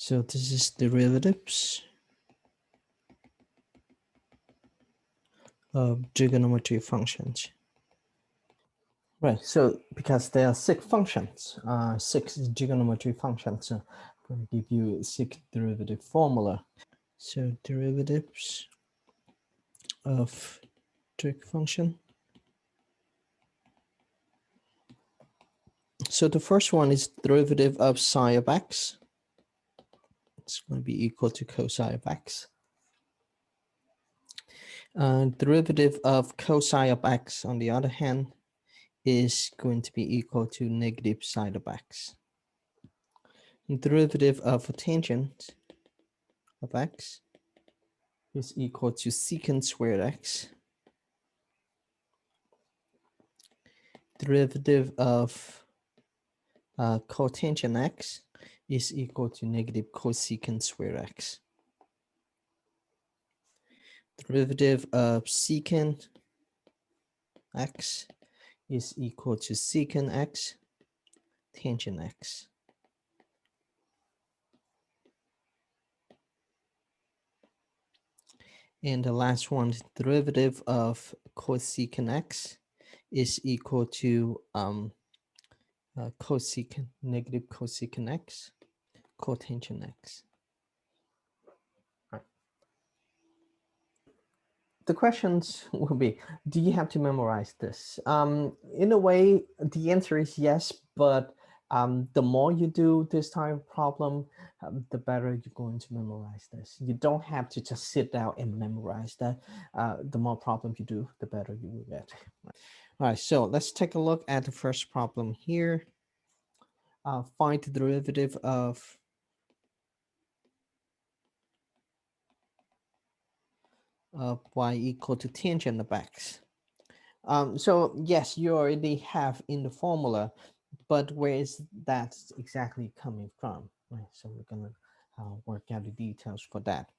So this is derivatives of trigonometric functions. Right, so because there are six functions, six trigonometric functions, so I'm going to give you six derivative formula. So derivatives of trig function. So the first one is derivative of psi of x. It's going to be equal to cosine of x. Derivative of cosine of x, on the other hand, is going to be equal to negative sine of x. And derivative of a tangent of x is equal to secant squared x. Derivative of cotangent x is equal to negative cosecant squared x. Derivative of secant x is equal to secant x tangent x. And the last one, derivative of cosecant x is equal to cosecant, negative cosecant x, cotangent x. Right. The questions will be, do you have to memorize this? In a way, the answer is yes, but the more you do this type of problem, the better you're going to memorize this. You don't have to just sit down and memorize that. The more problems you do, the better you will get. All right, so let's take a look at the first problem here. Find the derivative of y equal to tangent of x. So yes, you already have in the formula, but where is that exactly coming from? Right, so we're gonna work out the details for that.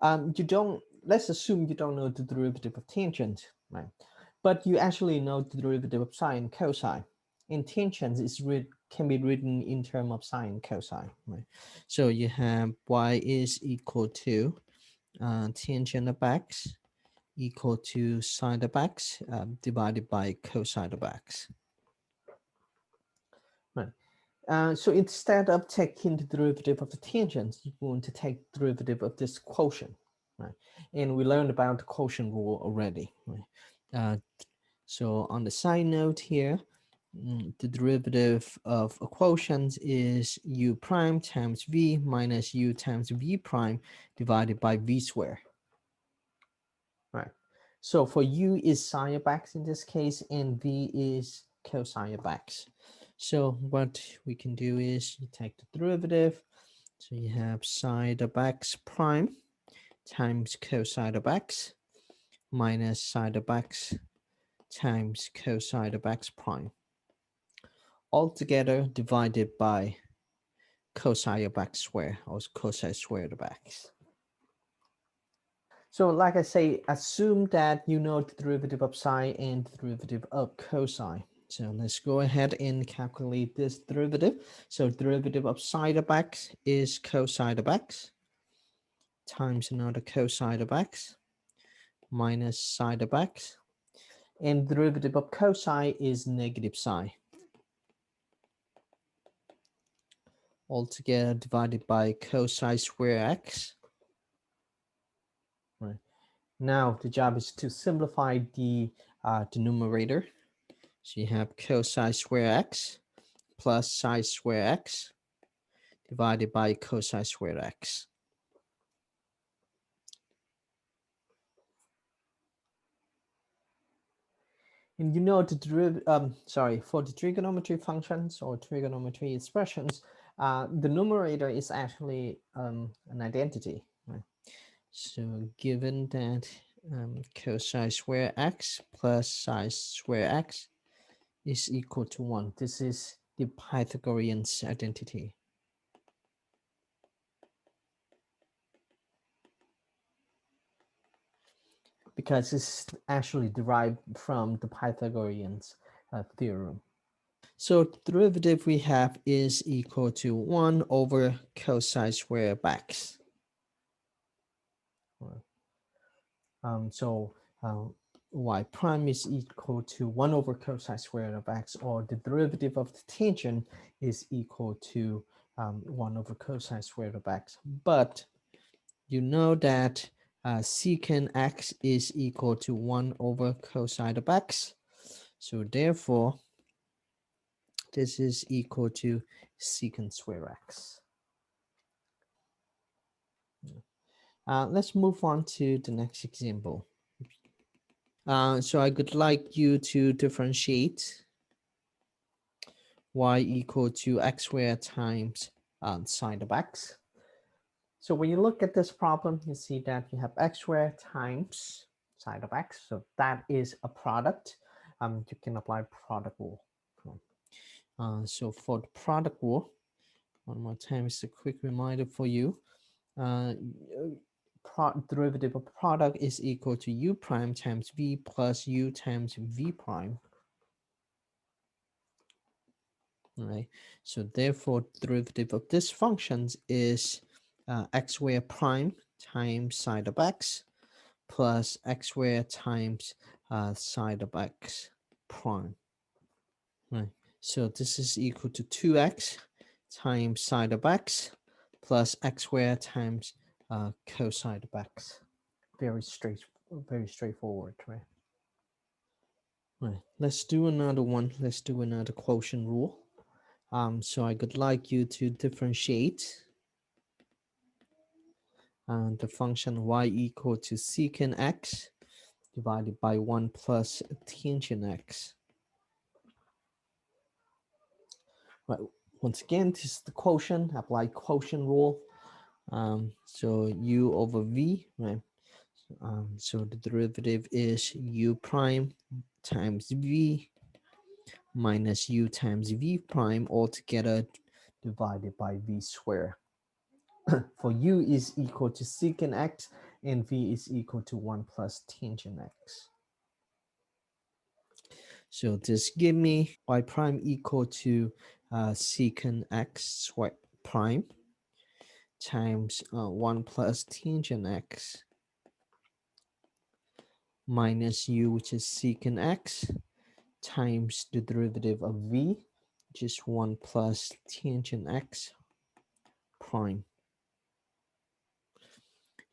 Let's assume you don't know the derivative of tangent, right? But you actually know the derivative of sine and cosine. And tangent can be written in terms of sine and cosine, right? So you have y is equal to tangent of x equal to sine of x divided by cosine of x. Right. So instead of taking the derivative of the tangent, you're going to take the derivative of this quotient. Right. And we learned about the quotient rule already. Right. So on the side note here, the derivative of a quotient is u prime times v minus u times v prime divided by v squared. Right. So for u is sine of x in this case, and v is cosine of x. So what we can do is you take the derivative. So you have sine of x prime times cosine of x minus sine of x times cosine of x prime. Altogether divided by cosine of x squared, or cosine squared of x. So like I say, assume that you know the derivative of sine and the derivative of cosine. So let's go ahead and calculate this derivative. So derivative of sine of x is cosine of x times another cosine of x minus sine of x. And derivative of cosine is negative sine. Altogether divided by cosine square x. Right. Now the job is to simplify the numerator. So you have cosine square x plus sine square x divided by cosine square x. And you know for the trigonometry functions or trigonometry expressions, the numerator is actually an identity. Right? So given that cosine square x plus sine square x is equal to 1, this is the Pythagorean's identity. Because it's actually derived from the Pythagorean's theorem. So derivative we have is equal to 1 over cosine square of x. So y prime is equal to 1 over cosine squared of x, or the derivative of the tangent is equal to 1 over cosine squared of x. But you know that secant x is equal to 1 over cosine of x. So therefore, this is equal to secant square x. Let's move on to the next example. So I would like you to differentiate y equal to x squared times sine of x. So when you look at this problem, you see that you have x squared times sine of x. So that is a product. You can apply product rule. So for the product rule, one more time, it's a quick reminder for you. Derivative of product is equal to u prime times v plus u times v prime. All right. So therefore, derivative of this function is x squared prime times sine of x plus x squared times sine of x prime. Right. So this is equal to 2x times sine of x plus x squared times cosine of x. Very straightforward, right? Right. Let's do another one. Let's do another quotient rule. So I would like you to differentiate the function y equal to secant x divided by 1 plus tangent x. Right. Once again, this is the quotient. Apply quotient rule. So u over v, right? So the derivative is u prime times v minus u times v prime altogether divided by v squared. For u is equal to secant x and v is equal to 1 plus tangent x. So this give me y prime equal to secant x squared prime times 1 plus tangent x minus u, which is secant x, times the derivative of v, which is 1 plus tangent x prime,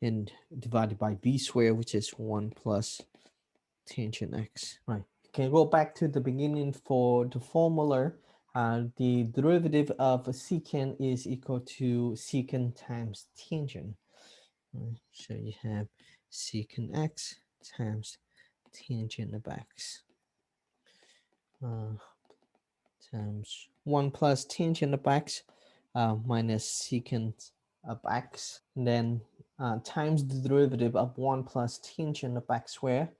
and divided by v squared, which is 1 plus tangent x. Right. Can go back to the beginning for the formula. The derivative of secant is equal to secant times tangent. Right. So you have secant x times tangent of x times 1 plus tangent of x minus secant of x. And then times the derivative of 1 plus tangent of x squared.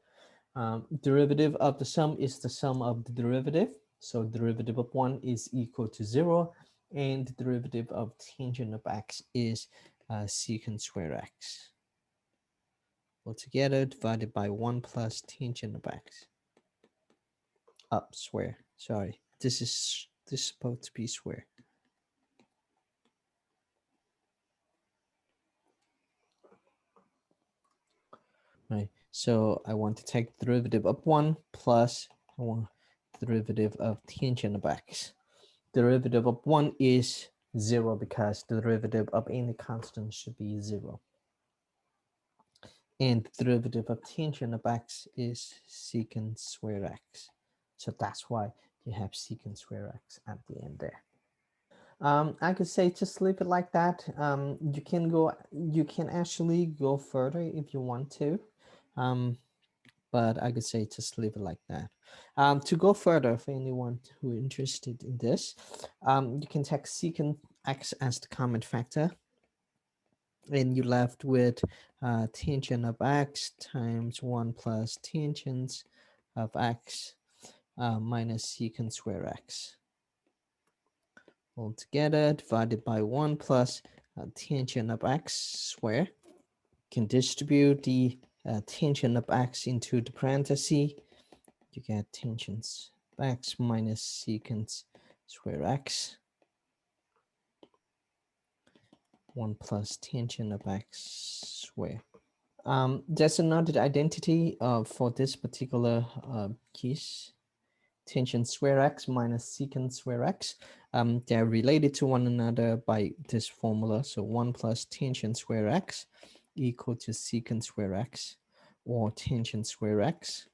Derivative of the sum is the sum of the derivative. So derivative of 1 is equal to 0. And the derivative of tangent of x is secant square x. Altogether divided by 1 plus tangent of x. Square. Sorry. This is supposed to be square. Right. So I want to take the derivative of 1 plus I want the derivative of tangent of x. Derivative of 1 is 0 because the derivative of any constant should be 0. And the derivative of tangent of x is secant square x. So that's why you have secant square x at the end there. I could say just leave it like that. You can actually go further if you want to. But I could say just leave it like that. To go further, for anyone who is interested in this, you can take secant x as the common factor, and you're left with tangent of x times 1 plus tangent of x minus secant square x. Altogether divided by 1 plus tangent of x square. Can distribute the tangent of x into the parenthesis. You get tangent of x minus secant square x, 1 plus tangent of x squared. There's another identity for this particular case. Tangent square x minus secant square x. They're related to one another by this formula. So 1 plus tangent square x equal to secant square x, or tangent square x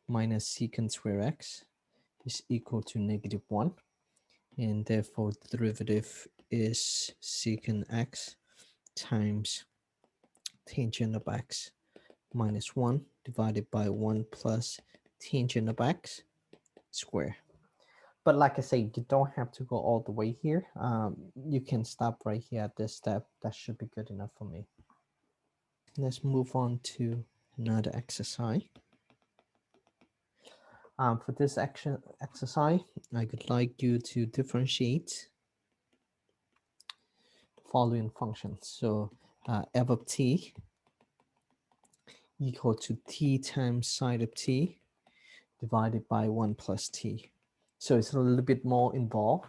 minus secant square x is equal to -1. And therefore the derivative is secant x times tangent of x minus 1 divided by 1 plus tangent of x square. But like I say, you don't have to go all the way here. You can stop right here at this step. That should be good enough for me. Let's move on to another exercise. For this exercise, I would like you to differentiate the following functions. So f of t equal to t times sine of t divided by 1 plus t. So it's a little bit more involved.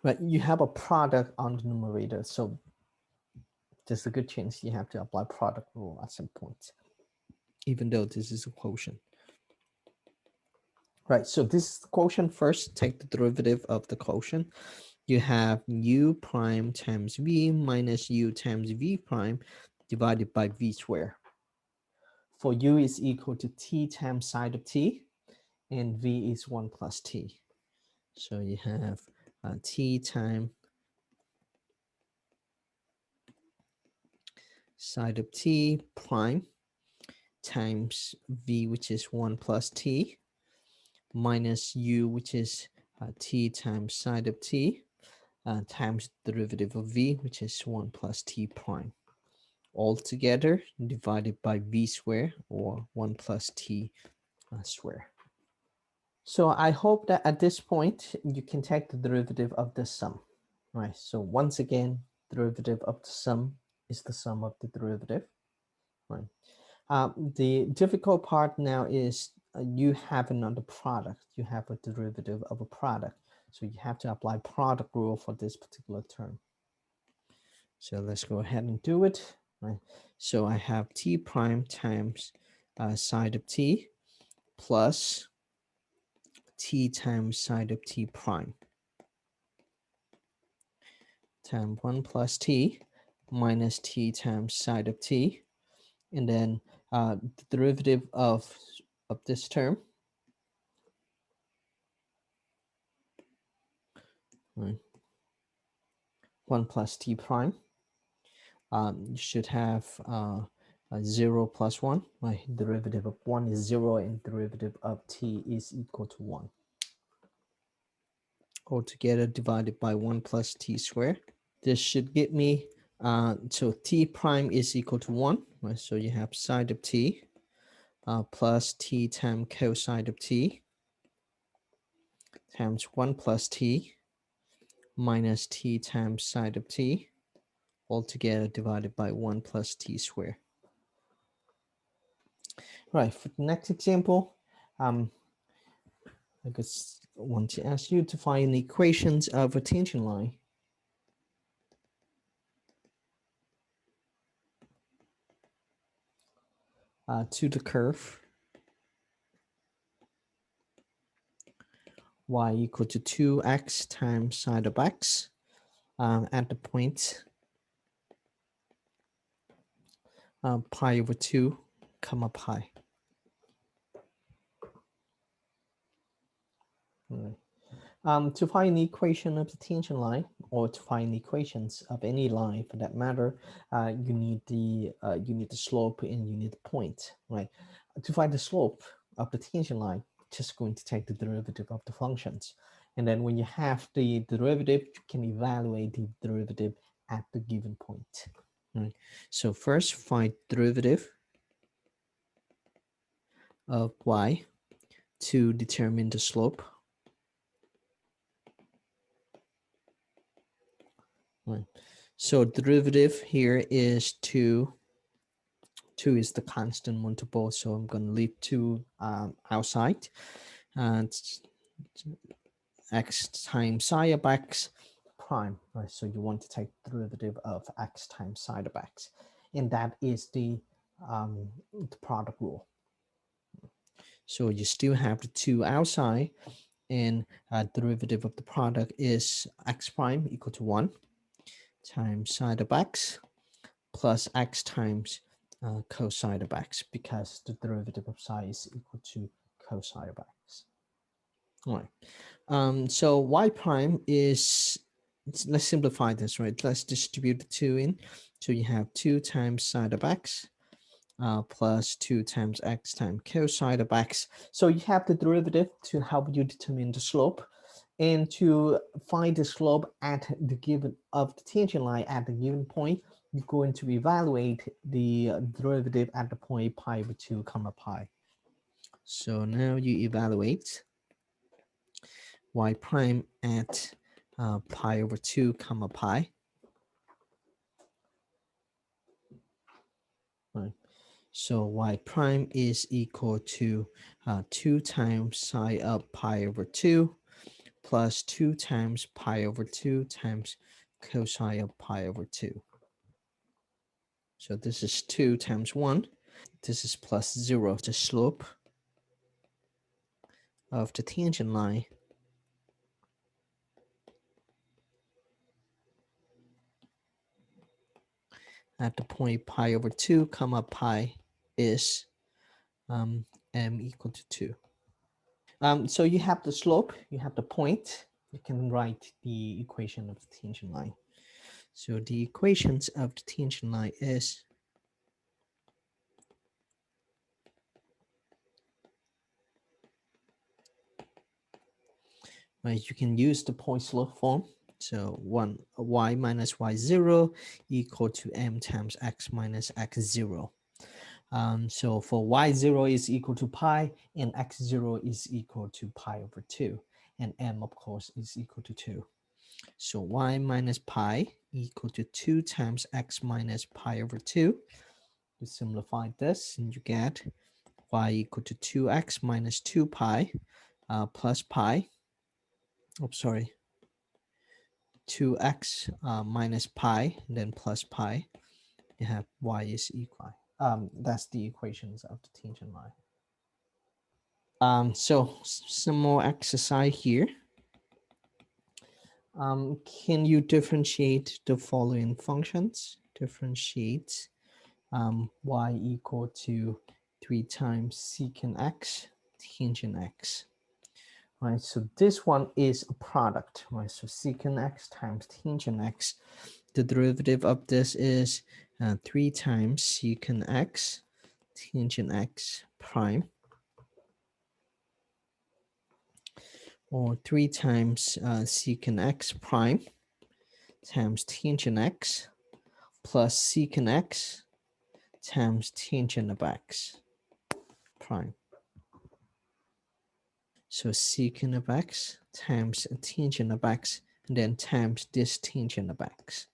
But you have a product on the numerator, so there's a good chance you have to apply product rule at some point, even though this is a quotient. Right, so this is the quotient first. Take the derivative of the quotient. You have u prime times v minus u times v prime divided by v squared. For u is equal to t times sine of t, and v is 1 plus t. So you have t times sine of t prime times v, which is 1 plus t, minus u, which is t times sine of t, times the derivative of v, which is 1 plus t prime. All together divided by v squared, or 1 plus t squared. So I hope that at this point you can take the derivative of the sum. Right, so once again, derivative of the sum is the sum of the derivative. Right. The difficult part now is you have another product. You have a derivative of a product. So you have to apply product rule for this particular term. So let's go ahead and do it. Right. So I have t prime times sine of t plus t times sine of t prime times 1 plus t minus t times sine of t. And then the derivative of this term, right, 1 plus t prime. You should have 0 plus 1. My derivative of 1 is 0, and derivative of t is equal to 1. Altogether divided by 1 plus t squared. This should get me, so t prime is equal to 1. Right? So you have sine of t plus t times cosine of t times 1 plus t minus t times sine of t, altogether divided by 1 plus t squared. Right, for the next example, I just want to ask you to find the equations of a tangent line. To the curve y equal to 2x times sine of x at the point pi over 2 comma pi. Right. To find the equation of the tangent line, or to find the equations of any line for that matter, you need the slope and you need the point, right? To find the slope of the tangent line, just going to take the derivative of the functions, and then when you have the derivative, you can evaluate the derivative at the given point. Right? So first, find derivative of y to determine the slope. Right. So derivative here is 2 2 is the constant multiple, so I'm going to leave 2 outside. And x times psi of x prime, right? So you want to take the derivative of x times psi of x, and that is the product rule. So you still have the 2 outside, and derivative of the product is x prime equal to 1 times psi of x plus x times cosine of x, because the derivative of psi is equal to cosine of x. All right. So y prime is, let's simplify this, right? Let's distribute the 2 in. So you have 2 times sine of x plus 2 times x times cosine of x. So you have the derivative to help you determine the slope. And to find the slope at the given of the tangent line at the given point, you're going to evaluate the derivative at the point pi over 2 comma pi. So now you evaluate y prime at pi over 2 comma pi. Right. So y prime is equal to 2 times psi of pi over 2 plus 2 times pi over 2 times cosine of pi over 2. So this is 2 times 1. This is plus 0. The slope of the tangent line at the point pi over 2 comma pi is m equal to 2. So you have the slope, you have the point. You can write the equation of the tangent line. So the equations of the tangent line is right. You can use the point slope form. So y minus y0 equal to m times x minus x0. So for y0 is equal to pi and x0 is equal to pi over 2. And m, of course, is equal to 2. So y minus pi equal to 2 times x minus pi over 2. You simplify this and you get y equal to 2x minus 2 pi plus pi. Oh, sorry. 2x minus pi, and then plus pi. You have y is equal. That's the equations of the tangent line. So some more exercise here. Can you differentiate the following functions? Differentiate y equal to 3 times secant x tangent x. Right, so this one is a product, right? So secant x times tangent x. The derivative of this is 3 times secant x tangent x prime, or 3 times secant x prime times tangent x plus secant x times tangent of x prime. So secant of x times tangent of x, and then times this tangent of x,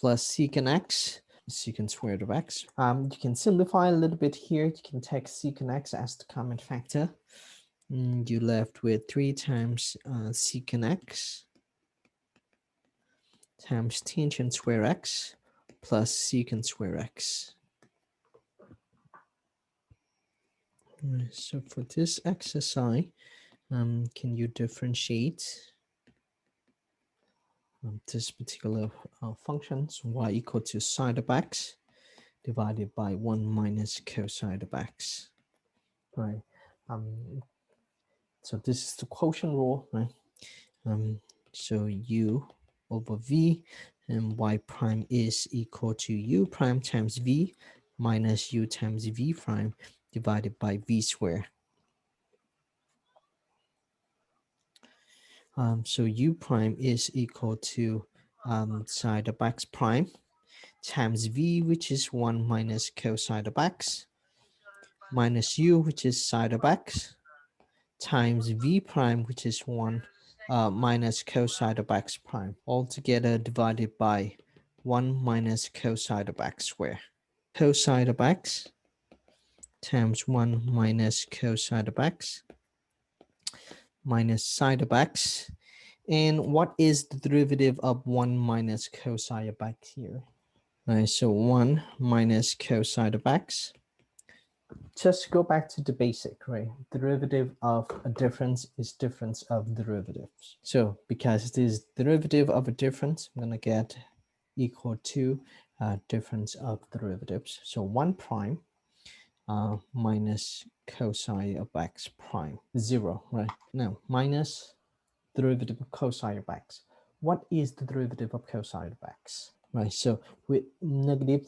plus secant x, secant squared of x. You can simplify a little bit here. You can take secant x as the common factor. You left with 3 times secant x times tangent square x plus secant square x. So for this exercise, can you differentiate this particular functions? Y equal to sine of x divided by 1 minus cosine of x, right? So this is the quotient rule, right? So u over v, and y prime is equal to u prime times v minus u times v prime divided by v squared. So u prime is equal to sine of x prime times v, which is 1 minus cosine of x, minus u, which is sine of x, times v prime, which is 1 minus cosine of x prime, altogether divided by 1 minus cosine of x squared. Cosine of x times 1 minus cosine of x minus sine of x. And what is the derivative of 1 minus cosine of x here? All right, so 1 minus cosine of x. Just go back to the basic, right? Derivative of a difference is difference of derivatives. So because this derivative of a difference, I'm going to get equal to difference of derivatives. So 1 prime minus cosine of x prime, 0, right? Now, minus derivative of cosine of x. What is the derivative of cosine of x? Right, so with negative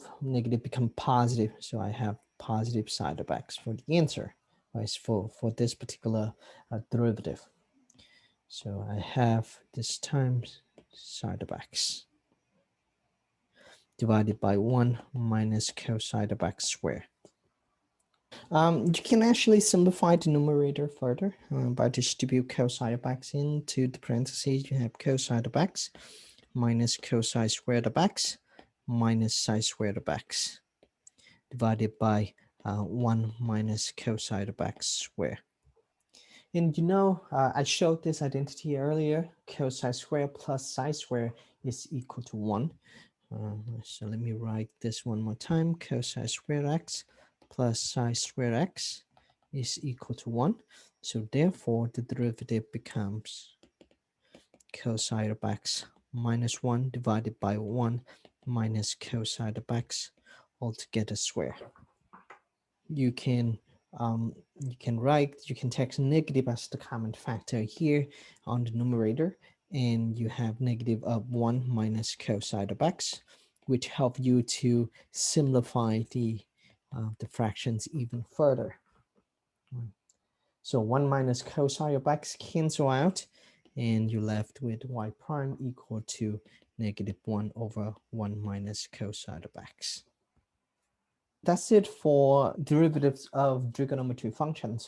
become positive. So I have positive side of x for the answer, right, for this particular derivative. So I have this times side of x divided by 1 minus cosine of x squared. You can actually simplify the numerator further by distribute cosine of x into the parentheses. You have cosine of x minus cosine squared of x minus sine squared of x divided by 1 minus cosine of x squared. And you know, I showed this identity earlier. Cosine squared plus sine squared is equal to 1. So let me write this one more time. Cosine squared x plus sine squared x is equal to 1. So therefore, the derivative becomes cosine of x minus 1 divided by 1 minus cosine of x altogether square. You can text negative as the common factor here on the numerator, and you have negative of 1 minus cosine of x, which help you to simplify the fractions even further. So 1 minus cosine of x cancel out, and you're left with y prime equal to negative 1 over 1 minus cosine of x. That's it for derivatives of trigonometry functions.